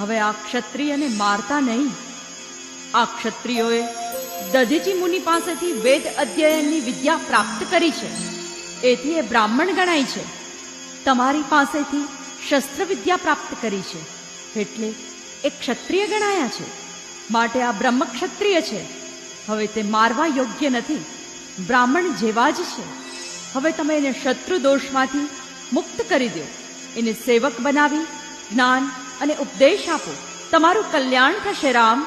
હવે આ ક્ષત્રિયને મારતા નહીં. આ ક્ષત્રિયોએ દધીચી મુનિ પાસેથી વેદ અધ્યયનની વિદ્યા પ્રાપ્ત કરી છે, એથી એ બ્રાહ્મણ ગણાય છે. તમારી પાસેથી શસ્ત્ર વિદ્યા પ્રાપ્ત કરી છે, એટલે એ ક્ષત્રિય ગણાયા છે. માટે આ બ્રહ્મ ક્ષત્રિય છે. હવે તે મારવા યોગ્ય નથી, બ્રાહ્મણ જેવા જ છે. હવે તમે એને શત્રુ દોષમાંથી મુક્ત કરી દો, એને સેવક બનાવી જ્ઞાન અને ઉપદેશ આપો. તમારું કલ્યાણ થશે. રામ.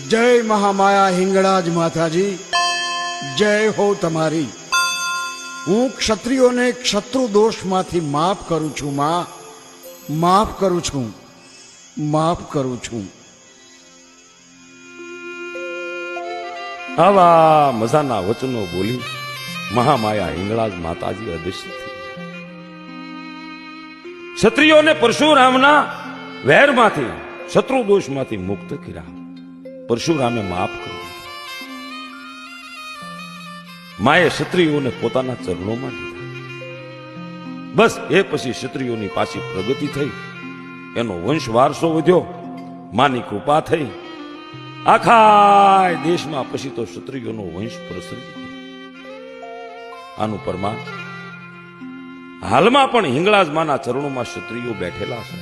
જય મહામાયા હિંગળાજ માતાજી, જય હો તમારી. હું ક્ષત્રિયોને શત્રુ દોષમાંથી માફ કરું છું માં, માફ કરું છું, માફ કરું છું. આવા મજાના વચનો બોલી મહામાયા હિંગળાજ માતાજી અદૃશ્ય થઈ. ક્ષત્રિયોને પરશુરામના વહેરમાંથી, શત્રુ દોષમાંથી મુક્ત કર્યા. પરશુરામે માફ કર્યું. માએ ક્ષત્રિયોને પોતાના ચરણોમાં લીધા. બસ એ પછી ક્ષત્રિયોની પાછી પ્રગતિ થઈ, એનો વંશ વારસો વધ્યો, માની કૃપા થઈ. આખા દેશમાં પછી તો ક્ષત્રિયોનો વંશ પ્રસરી ગયો. આનું પ્રમાણ હાલમાં પણ હિંગળાજ માના ચરણોમાં ક્ષત્રિયો બેઠેલા છે.